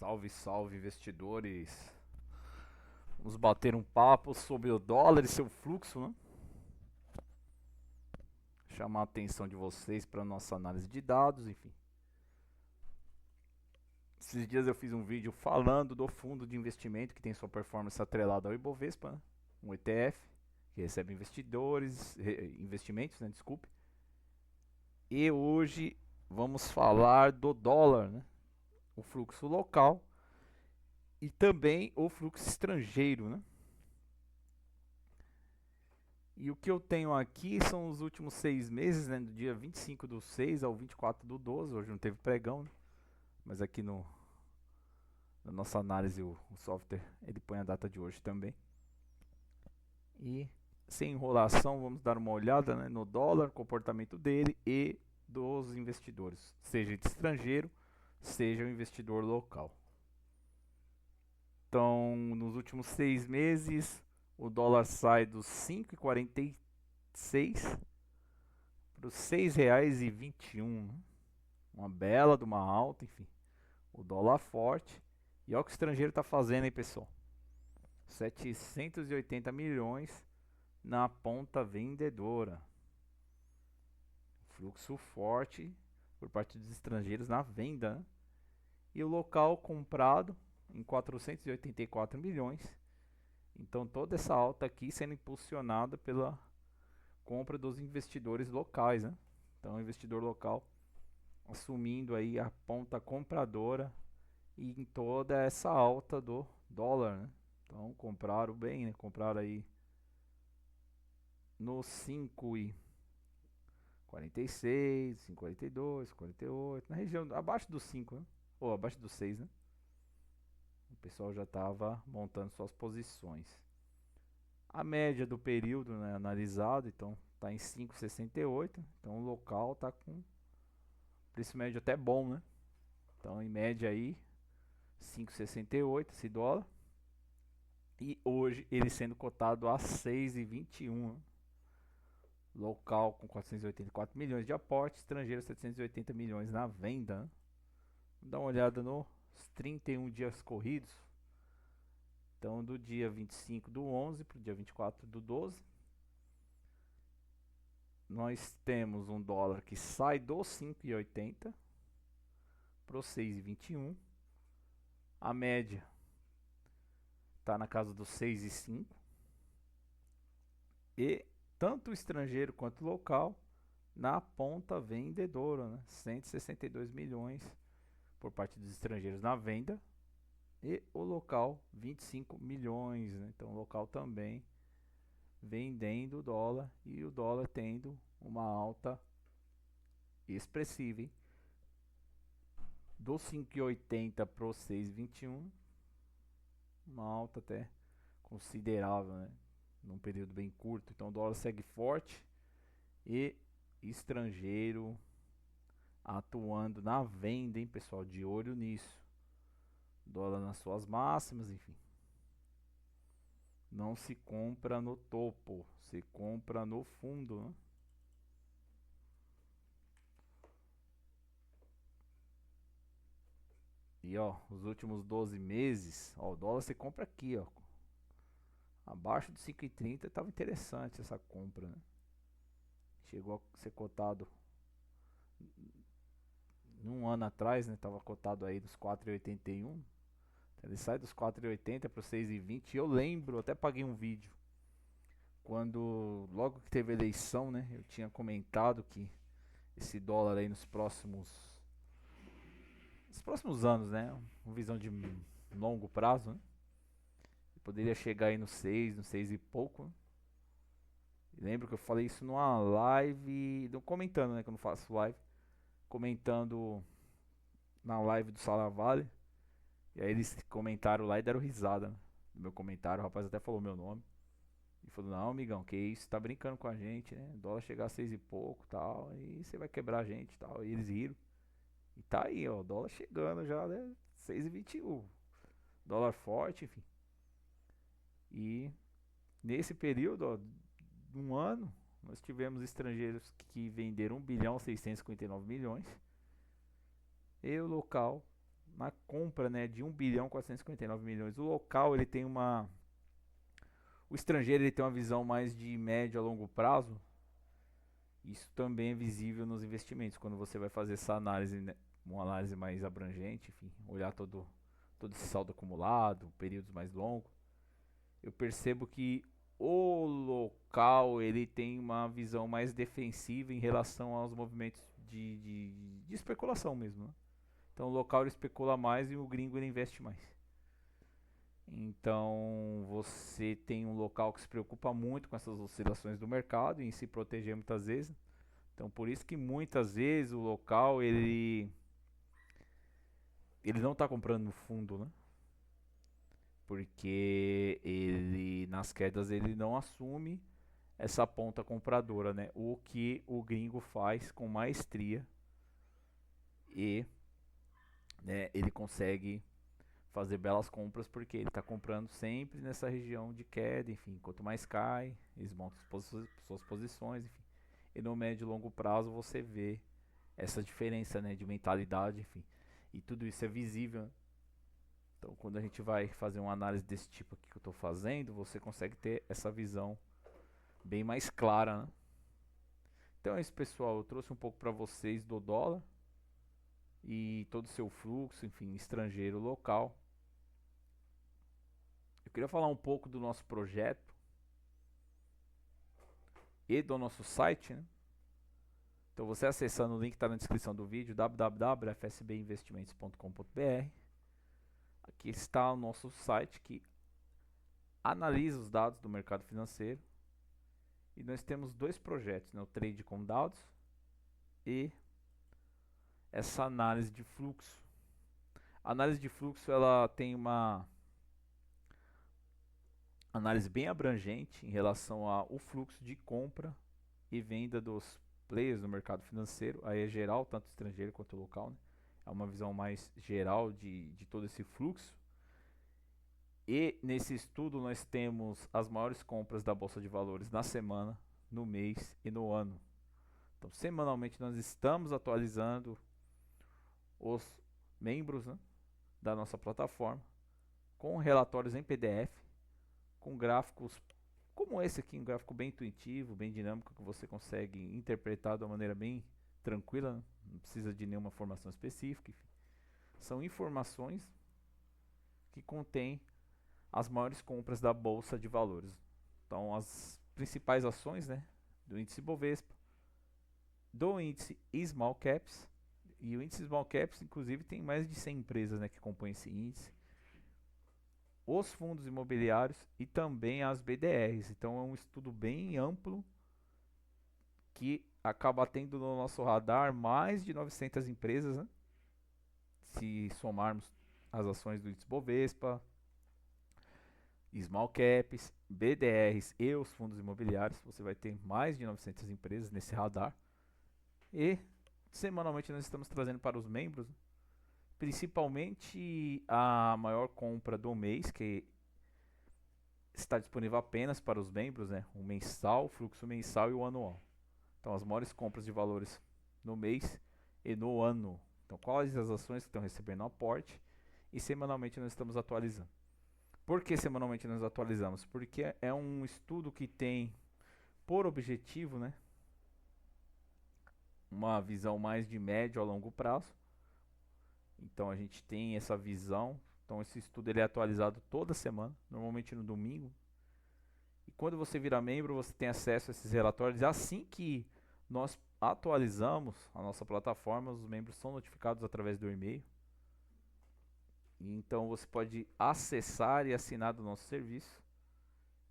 Salve, salve, investidores. Vamos bater um papo sobre o dólar e seu fluxo, né? Chamar a atenção de vocês para nossa análise de dados, enfim. Esses dias eu fiz um vídeo falando do fundo de investimento que tem sua performance atrelada ao Ibovespa, né? Um ETF que recebe investimentos, né? Desculpe. E hoje vamos falar do dólar, né? O fluxo local e também o fluxo estrangeiro, né? E o que eu tenho aqui são os últimos 6 meses, né, do dia 25/6 ao 24/12. Hoje não teve pregão, né? Mas aqui na nossa análise o software ele põe a data de hoje também. E sem enrolação, vamos dar uma olhada, né, no dólar, comportamento dele e dos investidores, seja de estrangeiro, seja o investidor local. Então, nos últimos 6 meses, o dólar sai dos 5,46 para os R$ 6,21. Uma bela de uma alta, enfim. O dólar forte. E olha o que o estrangeiro está fazendo aí, pessoal. 780 milhões na ponta vendedora. Fluxo forte por parte dos estrangeiros na venda, né? E o local comprado em 484 milhões. Então toda essa alta aqui sendo impulsionada pela compra dos investidores locais, né? Então o investidor local assumindo aí a ponta compradora e em toda essa alta do dólar, né? Então compraram bem, né? Compraram aí no 5,46, 5,42, 48, na região abaixo dos 5, né? Ou abaixo dos 6, né? O pessoal já estava montando suas posições. A média do período, né, analisado, então está em 5,68. Então o local está com preço médio até bom, né? Então em média aí 5,68 esse dólar. E hoje ele sendo cotado a 6,21. Local com 484 milhões de aporte, estrangeiro 780 milhões na venda. Dá uma olhada nos 31 dias corridos. Então do dia 25/11 para o dia 24/12. Nós temos um dólar que sai dos 5,80 para os 6,21. A média está na casa dos 6,05. E tanto o estrangeiro quanto o local na ponta vendedora, né? 162 milhões por parte dos estrangeiros na venda e o local 25 milhões, né? Então o local também vendendo o dólar e o dólar tendo uma alta expressiva, hein? Do 5,80 para o 6,21, uma alta até considerável, né? Num período bem curto. Então o dólar segue forte e estrangeiro atuando na venda, hein, pessoal? De olho nisso. Dólar nas suas máximas, enfim. Não se compra no topo, se compra no fundo, né? E ó, os últimos 12 meses, ó, o dólar você compra aqui, ó. Abaixo de 5,30 estava interessante essa compra, né? Chegou a ser cotado num ano atrás, né? Tava cotado aí dos 4,81. Ele sai dos 4,80 para os 6,20. Eu lembro, até paguei um vídeo. Quando, logo que teve eleição, né? Eu tinha comentado que esse dólar aí nos próximos anos, né? Uma visão de longo prazo, né? Poderia chegar aí no 6, no 6 e pouco, né? Lembro que eu falei isso numa live, comentando, né? Que eu não faço live. Comentando na live do Salavale. E aí eles comentaram lá e deram risada, né, no meu comentário. O rapaz até falou meu nome. E falou, não, amigão, que isso, tá brincando com a gente, né? O dólar chegar a 6 e pouco, tal, e você vai quebrar a gente, tal. E eles riram. E tá aí, ó, o dólar chegando já, né? 6,21. Dólar forte, enfim. E nesse período, ó, de um ano, nós tivemos estrangeiros que venderam 1,659 bilhão. E o local na compra, né, de 1.459 bilhões. O local ele tem uma, o estrangeiro ele tem uma visão mais de médio a longo prazo. Isso também é visível nos investimentos quando você vai fazer essa análise, né, uma análise mais abrangente, enfim, olhar todo esse saldo acumulado, períodos mais longos. Eu percebo que o local ele tem uma visão mais defensiva em relação aos movimentos de especulação mesmo, né? Então o local ele especula mais e o gringo ele investe mais. Então você tem um local que se preocupa muito com essas oscilações do mercado e em se proteger muitas vezes. Então por isso que muitas vezes o local ele não está comprando no fundo, né? Porque ele nas quedas ele não assume essa ponta compradora, né? O que o gringo faz com maestria e, né, ele consegue fazer belas compras porque ele está comprando sempre nessa região de queda, enfim, quanto mais cai, eles montam suas posições, enfim. E no médio e longo prazo você vê essa diferença, né, de mentalidade, enfim. E tudo isso é visível, né? Então, quando a gente vai fazer uma análise desse tipo aqui que eu estou fazendo, você consegue ter essa visão bem mais clara, né? Então é isso, pessoal. Eu trouxe um pouco para vocês do dólar e todo o seu fluxo, enfim, estrangeiro, local. Eu queria falar um pouco do nosso projeto e do nosso site, né? Então você acessando o link que está na descrição do vídeo, www.fsbinvestimentos.com.br. Aqui está o nosso site que analisa os dados do mercado financeiro. E nós temos dois projetos, né? O trade com dados e essa análise de fluxo. A análise de fluxo ela tem uma análise bem abrangente em relação ao fluxo de compra e venda dos players no mercado financeiro. Aí é geral, tanto estrangeiro quanto local, né? É uma visão mais geral de todo esse fluxo. E nesse estudo nós temos as maiores compras da Bolsa de Valores na semana, no mês e no ano. Então, semanalmente nós estamos atualizando os membros, né, da nossa plataforma com relatórios em PDF, com gráficos como esse aqui, um gráfico bem intuitivo, bem dinâmico, que você consegue interpretar de uma maneira bem tranquila, né? Não precisa de nenhuma formação específica. Enfim. São informações que contêm as maiores compras da Bolsa de Valores. Então, as principais ações, né, do índice Bovespa, do índice Small Caps, e o índice Small Caps, inclusive, tem mais de 100 empresas, né, que compõem esse índice. Os fundos imobiliários e também as BDRs. Então é um estudo bem amplo que acaba tendo no nosso radar mais de 900 empresas, né? Se somarmos as ações do índice Bovespa, Small Caps, BDRs e os fundos imobiliários, você vai ter mais de 900 empresas nesse radar. E semanalmente nós estamos trazendo para os membros, né, principalmente a maior compra do mês, que está disponível apenas para os membros, né? O mensal, o fluxo mensal e o anual. Então, as maiores compras de valores no mês e no ano. Então, quais as ações que estão recebendo aporte? E semanalmente nós estamos atualizando. Por que semanalmente nós atualizamos? Porque é um estudo que tem por objetivo, né, uma visão mais de médio a longo prazo. Então, a gente tem essa visão. Então, esse estudo ele é atualizado toda semana, normalmente no domingo. E quando você vira membro, você tem acesso a esses relatórios. Assim que nós atualizamos a nossa plataforma, os membros são notificados através do e-mail. Então você pode acessar e assinar do nosso serviço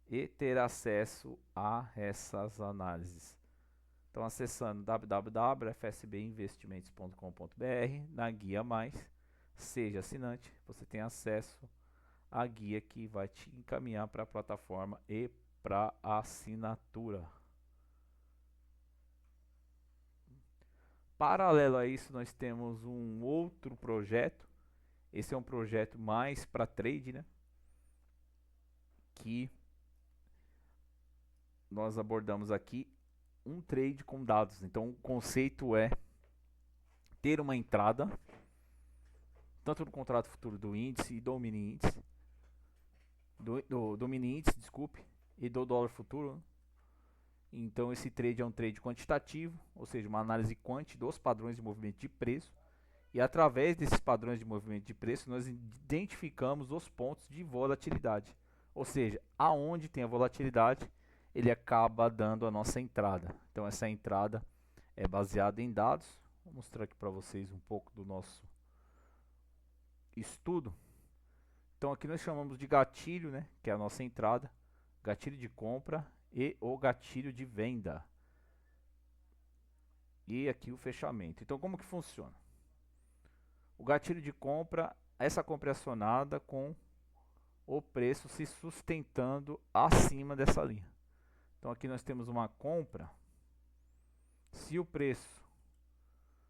e ter acesso a essas análises. Então acessando www.fsbinvestimentos.com.br, na guia mais, seja assinante, você tem acesso à guia que vai te encaminhar para a plataforma e para assinatura. Paralelo a isso, nós temos um outro projeto. Esse é um projeto mais para trade, né? Que nós abordamos aqui um trade com dados. Então, o conceito é ter uma entrada tanto no contrato futuro do índice e do mini índice, do mini índice, desculpe, e do dólar futuro, né? Então esse trade é um trade quantitativo, ou seja, uma análise quant dos padrões de movimento de preço. E através desses padrões de movimento de preço, nós identificamos os pontos de volatilidade. Ou seja, aonde tem a volatilidade, ele acaba dando a nossa entrada. Então essa entrada é baseada em dados. Vou mostrar aqui para vocês um pouco do nosso estudo. Então aqui nós chamamos de gatilho, né, que é a nossa entrada, gatilho de compra e o gatilho de venda. E aqui o fechamento. Então como que funciona? O gatilho de compra, essa compra é acionada com o preço se sustentando acima dessa linha. Então aqui nós temos uma compra. Se o preço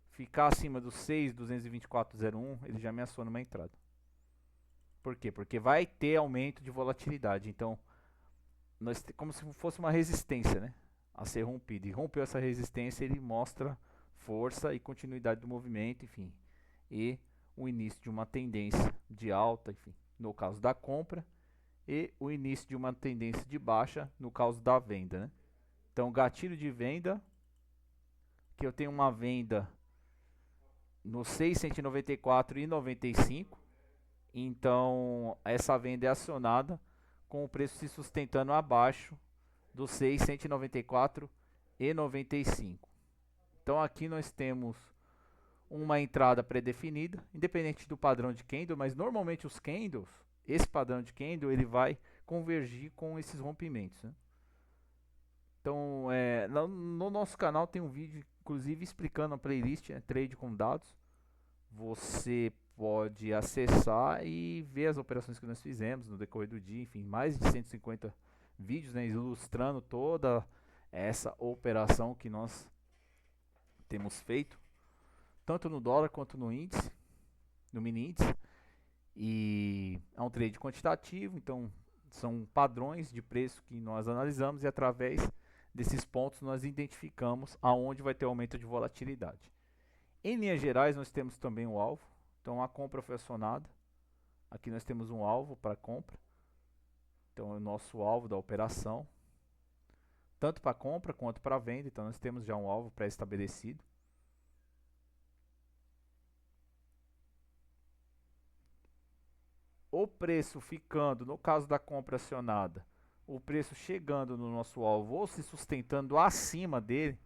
ficar acima do 6.224,01, ele já me aciona uma entrada. Por quê? Porque vai ter aumento de volatilidade. Então, como se fosse uma resistência, né, a ser rompida. E rompeu essa resistência, ele mostra força e continuidade do movimento, enfim. E o início de uma tendência de alta, enfim, no caso da compra, e o início de uma tendência de baixa no caso da venda, né? Então, gatilho de venda, que eu tenho uma venda no 694,95. Então, essa venda é acionada com o preço se sustentando abaixo do 694,95. Então, aqui nós temos uma entrada pré-definida, independente do padrão de candle, mas normalmente os candles, esse padrão de candle, ele vai convergir com esses rompimentos, né? Então, no nosso canal tem um vídeo, inclusive, explicando a playlist, né, Trade com Dados. Você pode acessar e ver as operações que nós fizemos no decorrer do dia, enfim, mais de 150 vídeos, né, ilustrando toda essa operação que nós temos feito, tanto no dólar quanto no índice, no mini índice. E é um trade quantitativo, então são padrões de preço que nós analisamos e através desses pontos nós identificamos aonde vai ter aumento de volatilidade. Em linhas gerais nós temos também o alvo, então a compra foi acionada, aqui nós temos um alvo para compra, então é o nosso alvo da operação, tanto para compra quanto para venda, então nós temos já um alvo pré-estabelecido. O preço ficando, no caso da compra acionada, o preço chegando no nosso alvo ou se sustentando acima dele,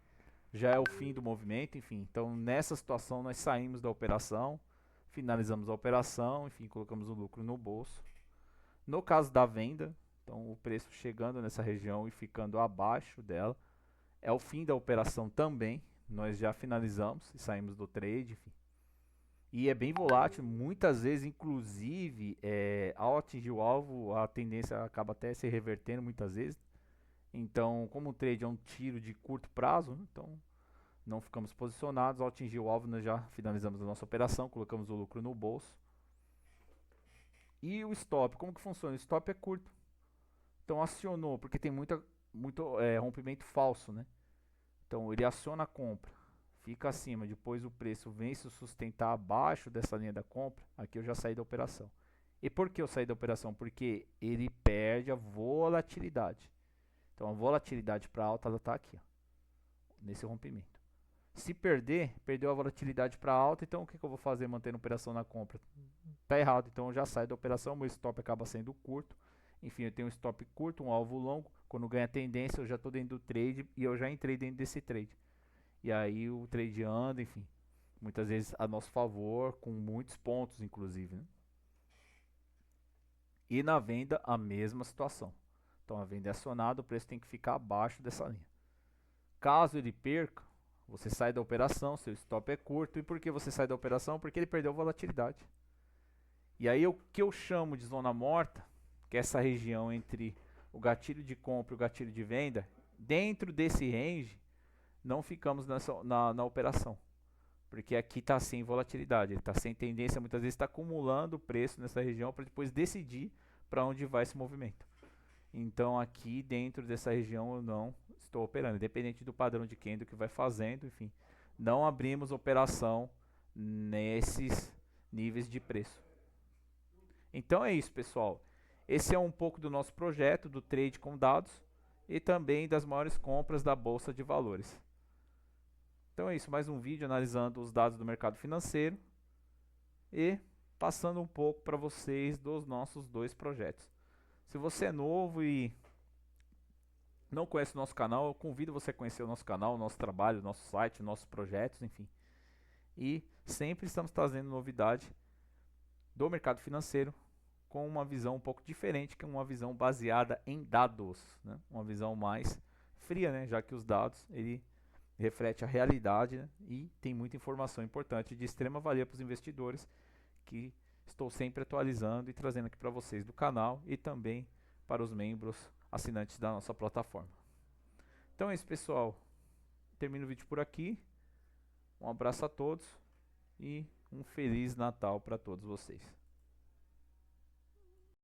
já é o fim do movimento, enfim. Então, nessa situação, nós saímos da operação, finalizamos a operação, enfim, colocamos o lucro no bolso. No caso da venda, então o preço chegando nessa região e ficando abaixo dela, é o fim da operação também. Nós já finalizamos e saímos do trade, enfim. E é bem volátil, muitas vezes, inclusive, ao atingir o alvo, a tendência acaba até se revertendo muitas vezes. Então, como o trade é um tiro de curto prazo, né, então não ficamos posicionados. Ao atingir o alvo, nós já finalizamos a nossa operação, colocamos o lucro no bolso. E o stop, como que funciona? O stop é curto. Então, acionou, porque tem muito rompimento falso, né? Então, ele aciona a compra. Fica acima, depois o preço vem se sustentar abaixo dessa linha da compra, aqui eu já saí da operação. E por que eu saí da operação? Porque ele perde a volatilidade. Então a volatilidade para alta ela está aqui, ó, nesse rompimento. Se perdeu a volatilidade para alta, então o que eu vou fazer mantendo a operação na compra? Está errado, então eu já saio da operação, meu stop acaba sendo curto. Enfim, eu tenho um stop curto, um alvo longo. Quando ganha tendência, eu já estou dentro do trade e eu já entrei dentro desse trade. E aí o trade anda, enfim, muitas vezes a nosso favor, com muitos pontos inclusive, né? E na venda a mesma situação. Então a venda é acionada, o preço tem que ficar abaixo dessa linha. Caso ele perca, você sai da operação, seu stop é curto. E por que você sai da operação? Porque ele perdeu volatilidade. E aí o que eu chamo de zona morta, que é essa região entre o gatilho de compra e o gatilho de venda, dentro desse range, não ficamos na operação, porque aqui está sem volatilidade, ele está sem tendência, muitas vezes está acumulando o preço nessa região para depois decidir para onde vai esse movimento. Então aqui dentro dessa região eu não estou operando, independente do padrão de candle que vai fazendo, enfim, não abrimos operação níveis de preço. Então é isso, pessoal. Esse é um pouco do nosso projeto do trade com dados e também das maiores compras da Bolsa de Valores. Então é isso, mais um vídeo analisando os dados do mercado financeiro e passando um pouco para vocês dos nossos dois projetos. Se você é novo e não conhece o nosso canal, eu convido você a conhecer o nosso canal, o nosso trabalho, o nosso site, nossos projetos, enfim. E sempre estamos trazendo novidade do mercado financeiro com uma visão um pouco diferente, que é uma visão baseada em dados, né? Uma visão mais fria, né? Já que os dados ele reflete a realidade, né? E tem muita informação importante de extrema valia para os investidores que estou sempre atualizando e trazendo aqui para vocês do canal e também para os membros assinantes da nossa plataforma. Então é isso, pessoal. Termino o vídeo por aqui. Um abraço a todos e um Feliz Natal para todos vocês.